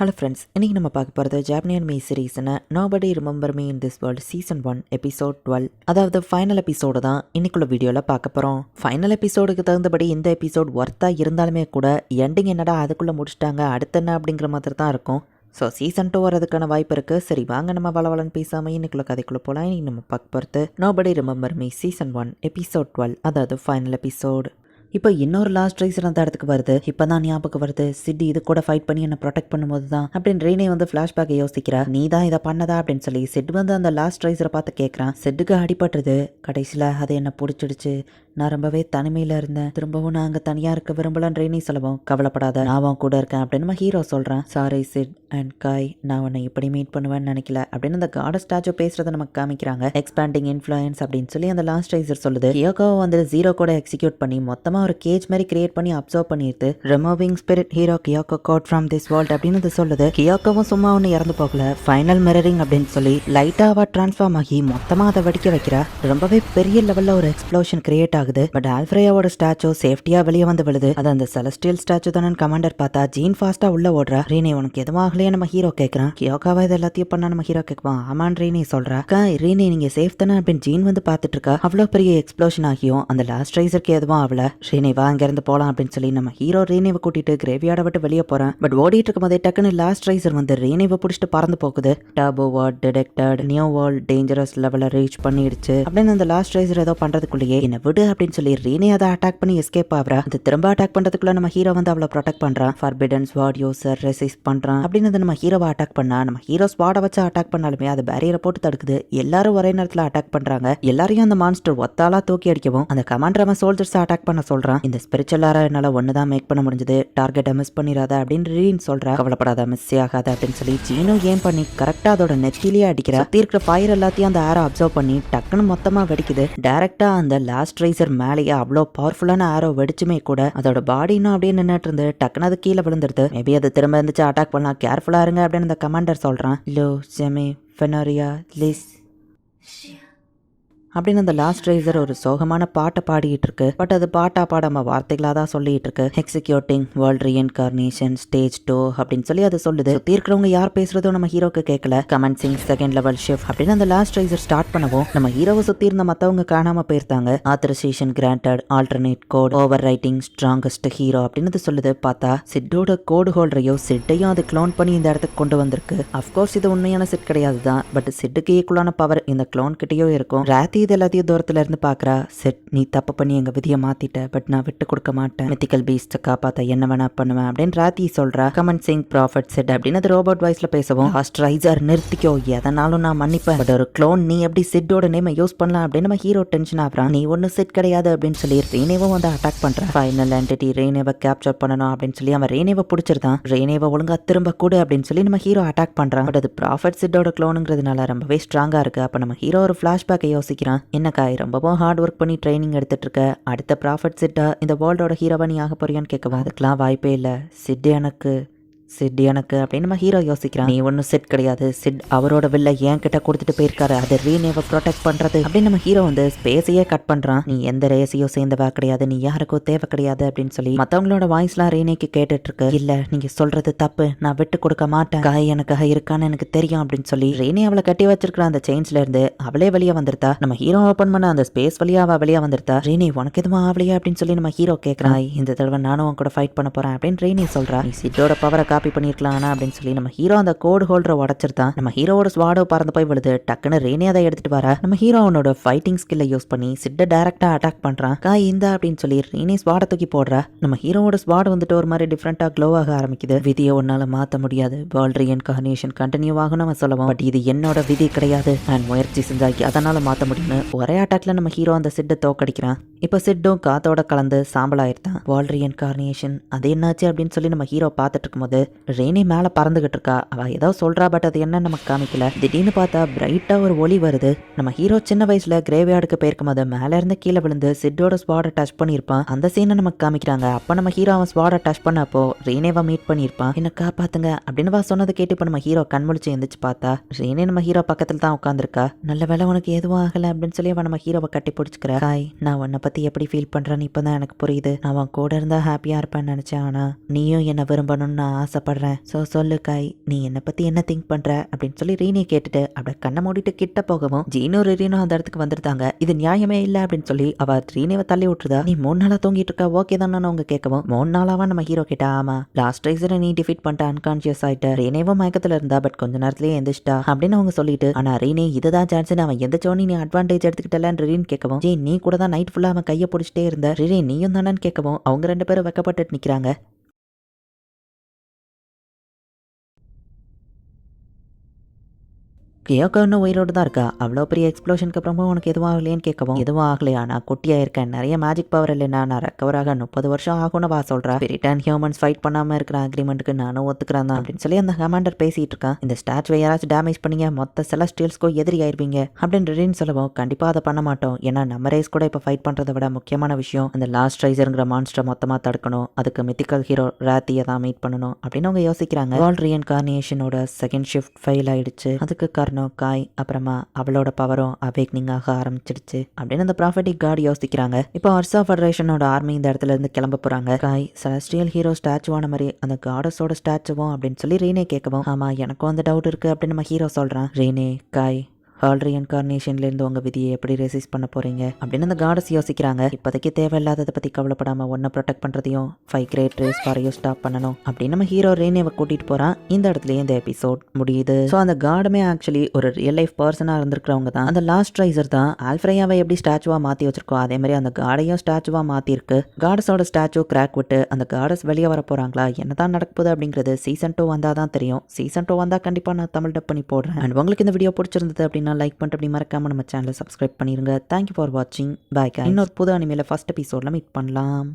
Hello friends, இன்றைக்கி நம்ம பார்க்க போகிறது ஜாப்பனியன் மீ சீரீஸ்னு nobody remember me in this world season 1 episode 12. அதாவது ஃபைனல் எபிசோடு தான் இன்னைக்குள்ள வீடியோவில் பார்க்க போகிறோம். ஃபைனல் எபிசோடுக்கு தகுந்தபடி இந்த எபிசோட் ஒர்த்தாக இருந்தாலுமே கூட எண்டிங் என்னடா அதுக்குள்ளே முடிச்சிட்டாங்க, அடுத்து என்ன அப்படிங்கிற மாதிரி தான் இருக்கும். ஸோ சீசன் 2 வரதுக்கான வாய்ப்பு இருக்குது. சரி வாங்க நம்ம வளவலன்னு பேசாமல் இன்னைக்குள்ள கதைக்குள்ளே போகலாம். இன்றைக்கி நம்ம பார்க்க போகிறது nobody remember me season 1 episode 12, அதாவது ஃபைனல் எபிசோடு. இப்போ இன்னொரு லாஸ்ட் ரைசர் அந்த இடத்துக்கு வருது. இப்போ தான் ஞாபகம் வருது, சிட்டி இது கூட ஃபைட் பண்ணி என்னை ப்ரொடெக்ட் பண்ணும்போது தான் அப்படின்னு ரீனே வந்து ஃப்ளாஷ்பேக்கை யோசிக்கிறா. நீ தான் இதை பண்ணதா அப்படின்னு சொல்லி சிட் வந்து அந்த லாஸ்ட் ரைசரை பார்த்து கேட்குறான். சிட்டுக்கு அடிபட்டுருது. கடைசியில் அது என்ன பிடிச்சிடுச்சு. நான் ரொம்பவே தனிமையில் இருந்தேன். திரும்பவும் நான் அங்கே தனியாக இருக்க விரும்பலன்னு ரீனி சொல்லவும், கவலைப்படாத நான் அவன் கூட இருக்கேன் அப்படின்னு நம்ம ஹீரோ சொல்கிறான். சாரி சிட் அண்ட் காய், நான் உன்னை இப்படி மீட் பண்ணுவேன்னு நினைக்கல அப்படின்னு அந்த காட் ஸ்டாச்சு பேசுறதை நமக்கு காமிக்கிறாங்க. எக்ஸ்பேண்டிங் இன்ஃப்ளூயன்ஸ் அப்படின்னு சொல்லி அந்த லாஸ்ட் ரைசர் சொல்லுது. ஹியோகாவை வந்து ஜீரோ கூட எக்ஸிக்யூட் பண்ணி மொத்தமாக ஒரு கேஜ் மாதிரி கிரியேட் பண்ணி அப்சர்வ் பண்ணிடுது. Removing spirit hero Kyoko got from this world அப்படின்னு அது சொல்லுது. கியோகோவும் சும்மா ஒன்று இறந்து போகல, ஃபைனல் மிரரிங் அப்படின்னு சொல்லி லைட்டாக அவ டிரான்ஸ்ஃபார்ம் ஆகி மொத்தமாக அதை வெடிக்க வைக்கிறா. ரொம்பவே பெரிய லெவலில் ஒரு எக்ஸ்ப்ளோஷன் கிரியேட் ஆகுது. பட் ஆல்ஃப்ரேயாவோட ஸ்டாச்சு சேஃப்டியா வெளியே வந்து விழுது. அது அந்த செலஸ்டியல் ஸ்டாச்சு தானே கமாண்டர் பார்த்தா ஜீன் ஃபாஸ்டா உள்ள ஓடுறா. ரீனே உனக்கு எதுவும் ஆகலையே நம்ம ஹீரோ கேட்கறான். கியோகாவா இது எல்லாத்தையும் பண்ணா நம்ம ஹீரோ கேட்பான். ஆமான் ரீனே சொல்றா. ரீனே நீங்க சேஃப் தானே அப்படின்னு ஜீன் வந்து பார்த்துட்டு இருக்கா. அவ்வளோ பெரிய எக்ஸ்ப்ளோஷன் ஆகியும் அந்த லாஸ்ட் ரைசருக்கு எதுவும் ஆகல. ரீனே வா அங்க இருந்து போலாம் அப்படின்னு சொல்லி நம்ம ஹீரோ ரீனேவை கூட்டிட்டு கிரேவியார்டை விட்டு வெளியே போறான். பட் ஓடிட்டு இருக்கும் போதே டக்குன்னு லாஸ்ட் ரைசர் வந்து ரீனேவை பிடிச்சிட்டு பறந்து போகுது. Turbo ward detected, new world dangerous லெவலை ரீச் பண்ணிடுச்சு அப்படின்னு அந்த லாஸ்ட் ரைசர் ஏதோ பண்றதுக்குள்ளேயே என்ன விடு அப்படின்னு சொல்லி ரீனே அதை அட்டாக் பண்ணி எஸ்கேப் ஆகுறா. அது திரும்ப அட்டாக் பண்றதுக்குள்ள நம்ம ஹீரோ வந்து அவளை ப்ரொடெக்ட் பண்றான். ஃபர்பிடன் ஸ்வாட் யூசர் ரெசிஸ்ட் பண்றான் அப்படின்னு நம்ம ஹீரோவை அட்டாக் பண்ணா. நம்ம ஹீரோ ஸ்வாடை வச்சு அட்டாக் பண்ணாலுமே அது பேரியரை போட்டு தடுக்குது. எல்லாரும் ஒரே நேரத்தில் அட்டாக் பண்றாங்க. எல்லாரையும் அந்த மான்ஸ்டர் ஒத்தாலா தூக்கி அடிக்கவும் அந்த கமாண்டர் அவன் சோல்ஜர்ஸ் அட்டாக் பண்ண சொல்றான். இந்த ஸ்பிரிச்சுவலார என்னால ஒண்ணுதான் மேக் பண்ண முடிஞ்சது, டார்கெட்டை மிஸ் பண்ணிடாத அப்படின்னு ரீன் சொல்றா. கவலைப்படாத, மிஸ் ஆகாத அப்படின்னு சொல்லி ஜீனும் ஏம் பண்ணி கரெக்டா அதோட நெத்திலேயே அடிக்கிறா. சுத்தி இருக்கிற ஃபயர் எல்லாத்தையும் அந்த ஆரோ அப்சர்வ் பண்ணி டக்குன்னு மொத்தமா வெடிக்குது. டைரக்டா அந்த லாஸ்ட் ரைசர் மேலேயே அவ்வளோ பவர்ஃபுல்லான ஆரோ வெடிச்சுமே கூட அதோட பாடி இன்னும் அப்படியே நின்றுட்டு இருந்து டக்குன்னு அது கீழே விழுந்துருது. மேபி அது திரும்ப இருந்துச்சு அட்டாக் பண்ணலாம், கேர்ஃபுல்லா இருங்க அப்படின்னு அந்த கமாண்டர் சொல்றான். லோ செமி ஃபெனோரியா லிஸ் அப்படின்னு அந்த லாஸ்ட் ரைசர் ஒரு சோகமான பாட்டை பாடிட்டு இருக்கு. பட் அது பாட்டா பாடாம வார்த்தைகளா தான் சொல்லிட்டு இருக்கு. எக்ஸிக்யூட்டிங் வேர்ல்ட் ரீஇன்கார்னேஷன் ஸ்டேஜ் 2 அப்படின்னு சொல்லி அது சொல்லுது. சுத்தி இருக்கிறவங்க யார் பேசுறதும் நம்ம ஹீரோக்கு கேட்கல. கமென்சிங் செகண்ட் லெவல் ஷிஃப்ட் அப்படின்னு அந்த லாஸ்ட் ரைசர் ஸ்டார்ட் பண்ணவும் நம்ம ஹீரோவை சுத்தி இருந்த மத்தவங்க காணாம போயிருந்தாங்க. Authorisation granted, alternate code, over writing strongest hero அப்படின்னு அது சொல்லுது. பார்த்தா சிட்டோட கோடு ஹோல்டரையோ சிட்டையும் அது க்ளோன் பண்ணி இந்த இடத்துக்கு கொண்டு வந்திருக்கு. அப்கோர்ஸ் இது உண்மையான சிட் கிடையாது தான், பட் சிட்டுக்கு ஈக்குவலான பவர் இந்த க்ளோன் கிட்டயோ இருக்கும். ராத்தி இது எல்லாத்தையும் தூரத்துல இருந்து பாக்குறா. செட் நீ தப்பு பண்ணி எங்க விதியை மாத்திட்ட, பட் நான் விட்டு கொடுக்க மாட்டேன். மித்திக்கல் பீஸ்ட காப்பாத்த என்ன வேணா பண்ணுவேன் அப்படின்னு ராத்தி சொல்றா. கமன் சிங் ப்ராஃபட் செட் அப்படின்னு அது ரோபோட் வாய்ஸ்ல பேசவும், லாஸ்ட் ரைசர் நிறுத்திக்கோ, எதனாலும் நான் மன்னிப்பேன், பட் ஒரு க்ளோன் நீ எப்படி சிட்டோட நேமை யூஸ் பண்ணலாம் அப்படின்னு நம்ம ஹீரோ டென்ஷன் ஆகுறான். நீ ஒன்னும் செட் கிடையாது அப்படின்னு சொல்லி ரேனேவும் வந்து அட்டாக் பண்றான். ஃபைனல் என்டிட்டி ரேனேவை கேப்சர் பண்ணணும் அப்படின்னு சொல்லி அவன் ரேனேவை பிடிச்சிருந்தான். ரேனேவை ஒழுங்கா திரும்ப கூடு அப்படின்னு சொல்லி நம்ம ஹீரோ அட்டாக் பண்றான். பட் அது ப்ராஃபட் செட்டோட க்ளோனுங்கிறதுனால ரொம்பவே ஸ்ட்ராங்கா இருக்கு. அப்ப நம்ம ஹீரோ ஒரு ஃபிளாஷ்பேக்கை யோசிக்கிறான். என்ன காய் ரொம்பவும் ஹார்ட் ஒர்க் பண்ணி ட்ரைனிங் எடுத்துட்டு இருக்க, அடுத்த ப்ராஃபட் சிட்டா இந்த வேர்ல்டோட ஹீரோவா நீ ஆக போறியான்னு கேட்கவா. அதுக்கெல்லாம் வாய்ப்பே இல்லை, சிட் எனக்கு அப்படின்னு நம்ம ஹீரோ யோசிக்கிறான். நீ ஒன்னும் சிட் கிடையாது, சிட் அவரோட வில்ல என் கிட்ட கொடுத்துட்டு போயிருக்காரு, அது ரீனேவை ப்ரொடெக்ட் பண்றது அப்படின்னு நம்ம ஹீரோ வந்து ஸ்பேஸையே கட் பண்றான். நீ எந்த ரேஸையோ சேர்ந்தவா கிடையாது, நீ யாருக்கோ தேவை கிடையாது அப்படின்னு சொல்லி மத்தவங்களோட வாய்ஸ்லாம் ரீனேக்கு கேட்டுட்டு இருக்கு. இல்ல நீங்க சொல்றது தப்பு, நான் விட்டு கொடுக்க மாட்டேன், காய் எனக்காக இருக்கான்னு எனக்கு தெரியும் அப்படின்னு சொல்லி ரீனே அவளை கட்டி வச்சிருக்கிற அந்த செயின்ஸ்ல இருந்து அவளே வெளியே வந்துருத்தா. நம்ம ஹீரோ ஓபன் பண்ண அந்த ஸ்பேஸ் வழியா அவ வெளியே வந்துருத்தா. ரீனே உனக்கு எதுவும் ஆவலையா அப்படின்னு சொல்லி நம்ம ஹீரோ கேட்கறான். இந்த தடவை நானும் உன் கூட ஃபைட் பண்ண போறேன் அப்படின்னு ரீனே சொல்றா. நீ சிட்டோட பவரை காப்பி பண்ணிருக்கலாம் அப்படின்னு சொல்லி நம்ம ஹீரோ அந்த கோட் ஹோல்டரை உடைச்சிருந்தான். நம்ம ஹீரோவோட ஸ்வாடோ பறந்து போய் விழுது. டக்குன்னு ரேனே அதை எடுத்துட்டு வர நம்ம ஹீரோ அவனோட ஃபைட்டிங் ஸ்கில்லை யூஸ் பண்ணி சிட்டை டைரக்டா அட்டாக் பண்றான். காய் இந்த அப்படின்னு சொல்லி ரேனே ஸ்வாடை தூக்கி போடுறா. நம்ம ஹீரோவோட ஸ்வாட் வந்துட்டு ஒரு மாதிரி டிஃப்ரெண்டா க்ளோ ஆக ஆரம்பிக்குது. விதியை ஒன்னால மாத்த முடியாது, வேர்ல்ட் ரீஇன்கார்னேஷன் கண்டினியூ ஆகும் நம்ம சொல்லுவோம், பட் இது என்னோட விதி கிடையாது, நான் முயற்சி செஞ்சாக்கி அதனால மாத்த முடியும்னு ஒரே அட்டாக்ல நம்ம ஹீரோ அந்த சிட்டை தோக்கடிக்கிறான். இப்ப சிட்டும் காத்தோட கலந்து சாம்பலாயிருந்தான். வேர்ல்ட் ரீஇன்கார்னேஷன் அது என்னாச்சு அப்படின்னு சொல்லி நம்ம ஹீரோ பார்த்துட்டு இருக்கும்போது ரேனி மேல பறந்துகிட்டு இருக்கா. அவ ஏதோ சொல்றா, பட் அது என்ன நமக்கு காமிக்கல. திடீர்னு பார்த்தா பிரைட்டா ஒரு ஒளி வருது. நம்ம ஹீரோ சின்ன வயசுல கிரேவியார்டுக்கு போயிருக்கும் போது மேல இருந்து கீழே விழுந்து சிட்டோட ஸ்வாடை டச் பண்ணிருப்பான். அந்த சீனை நமக்கு காமிக்கிறாங்க. அப்ப நம்ம ஹீரோ அவன் ஸ்வாடை டச் பண்ணப்போ ரேனேவா மீட் பண்ணிருப்பான். என்ன காப்பாத்துங்க அப்படின்னு சொன்னதை கேட்டு இப்ப நம்ம ஹீரோ கண்முழிச்சு எந்திரிச்சு பார்த்தா ரேனே நம்ம ஹீரோ பக்கத்துல தான் உட்காந்துருக்கா. நல்ல வேலை உனக்கு எதுவும் ஆகல அப்படின்னு சொல்லி அவன் நம்ம ஹீரோவை கட்டி பிடிச்சிக்கிறா. ஹாய், நான் உன்னை பத்தி எப்படி ஃபீல் பண்றேன்னு இப்பதான் எனக்கு புரியுது. நான் அவன் கூட இருந்தா ஹாப்பியா இருப்பேன்னு நினைச்சேன், ஆனா நீயும் என்ன விரும்பணும்னு நான் ஆசை ஆசைப்படுறேன். ஸோ சொல்லு காய், நீ என்னை பத்தி என்ன திங்க் பண்ற அப்படின்னு சொல்லி ரீனி கேட்டுட்டு அப்படியே கண்ணை மூடிட்டு கிட்ட போகவும் ஜீனோ ரீனோ அந்த இடத்துக்கு வந்துருந்தாங்க. இது நியாயமே இல்லை அப்படின்னு சொல்லி அவ ரீனியை தள்ளி விட்டுருதா. நீ 3 நாளா தூங்கிட்டு இருக்க, ஓகே தானே அவங்க கேட்கவும் 3 நாளாவா நம்ம ஹீரோ கிட்ட. ஆமா, லாஸ்ட் ரைசரை நீ டிஃபீட் பண்ணிட்ட, அன்கான்சியஸ் ஆயிட்ட. ரீனேவும் மயக்கத்துல இருந்தா, பட் கொஞ்ச நேரத்திலேயே எந்திரிச்சிட்டா அப்படின்னு அவங்க சொல்லிட்டு, ஆனா ரீனே இதுதான் சான்ஸ், அவன் எந்திரிச்சோன்னு நீ அட்வான்டேஜ் எடுத்துக்கிட்டலன்னு ரீன் கேட்கவும், ஜி நீ கூட தான் நைட் ஃபுல்லா அவன் கையை பிடிச்சிட்டே இருந்த, ரீனே நீயும் தானேன்னு கேட்கவும் அவங்க 2 பேரும் வெக்கப்பட்டு நிக்கிறாங்க. கியோக்கோ இன்னும் உயிரோடு தான் இருக்கா. அவ்வளோ பெரிய எக்ஸ்ப்ளோஷனுக்கு அப்புறமும் உனக்கு எதுவும் ஆகலையேன்னு கேட்கவும், எதுவும் ஆகலையா, நான் குட்டியாக இருக்கேன், நிறைய மேஜிக் பவர் இல்லைன்னா நான் ரெக்கவராக 30 வருஷம் ஆகும்னு வா சொல்கிறா. பிரிட்டன் ஹியூமன்ஸ் ஃபைட் பண்ணாமல் இருக்கிற அக்ரிமெண்ட்டுக்கு நானும் ஒத்துக்கிறேன் தான் அப்படின்னு சொல்லி அந்த கமாண்டர் பேசிட்டு இருக்கான். இந்த ஸ்டாச்சுவை யாராச்சும் டேமேஜ் பண்ணீங்க, மொத்த செலஸ்டியல்ஸ்க்கும் எதிரி ஆயிருவீங்க அப்படின்னு ரெடின்னு சொல்லவும், கண்டிப்பாக அதை பண்ண மாட்டோம். ஏன்னா நம்ம ரேஸ் கூட இப்போ ஃபைட் பண்ணுறதை விட முக்கியமான விஷயம் அந்த லாஸ்ட் ரைசருங்கிற மான்ஸ்டரை மொத்தமாக தடுக்கணும். அதுக்கு மித்திக்கல் ஹீரோ ராத்தியை தான் மீட் பண்ணணும் அப்படின்னு அவங்க யோசிக்கிறாங்க. வேர்ல்ட் ரீஇன்கார்னியேஷனோட செகண்ட் ஷிஃப்ட் ஃபெயில் ஆயிடுச்சு. அதுக்கு காரணம் காய், அப்புறமா அவளோட பவரும் அவேக்னிங் ஆக ஆரம்பிச்சிடுச்சு அப்படின்னு அந்த ப்ராஃபட்டிக் கார்டு யோசிக்கிறாங்க. இப்போ அர்சா ஃபெடரேஷனோட ஆர்மி இந்த இடத்துல இருந்து கிளம்ப போறாங்க. காய், செலஸ்டியல் ஹீரோ ஸ்டாச்சுவான மாதிரி அந்த காடஸோட ஸ்டாச்சுவும் அப்படின்னு சொல்லி ரீனே கேட்கவும், ஆமா எனக்கும் அந்த டவுட் இருக்கு அப்படின்னு நம்ம ஹீரோ சொல்றான். ரீனே, காய், வேர்ல்ட் ரீஇன்கார்னேஷன்லேருந்து உங்கள் விதியை எப்படி ரெசிஸ்ட் பண்ண போகிறீங்க அப்படின்னு அந்த காடஸ் யோசிக்கிறாங்க. இப்போதைக்கு தேவையில்லாததை பற்றி கவலைப்படாமல் ஒன்றை ப்ரொடெக்ட் பண்ணுறதையும் 5 கிரேட் ரேஸ் ஃபாரையும் ஸ்டாப் பண்ணணும் அப்படின்னு நம்ம ஹீரோ ரீனேவை கூட்டிகிட்டு போகிறான். இந்த இடத்துலயே இந்த எபிசோட் முடியுது. ஸோ அந்த காடுமே ஆக்சுவலி ஒரு ரியல் லைஃப் பர்சனாக இருந்திருக்கிறவங்க தான். அந்த லாஸ்ட் ரைசர் தான் ஆல்ஃப்ரையாவை எப்படி ஸ்டாச்சுவாக மாற்றி வச்சிருக்கோம், அதே மாதிரி அந்த காடையும் ஸ்டாச்சுவாக மாற்றிருக்கு. காடஸோட ஸ்டாச்சு கிராக் விட்டு அந்த காடஸ் வெளியே வர போகிறாங்களா, என்ன தான் நடக்க போகுது அப்படிங்கிறது சீசன் 2 வந்தால் தான் தெரியும். சீசன் 2 வந்தால் கண்டிப்பாக நான் தமிழ் டப் பண்ணி போடுறேன். அண்ட் உங்களுக்கு இந்த வீடியோ பிடிச்சிருந்தது அப்படின்னா லைக் பண்ணிட்டு அப்படி மறக்காம நம்ம சேனலை சப்ஸ்கிரைப் பண்ணிருங்க. தேங்க்யூ ஃபார் வாட்சிங். பாய். இன்னொரு புது அனிமேல ஃபர்ஸ்ட் எபிசோட்ல மீட் பண்ணலாம்.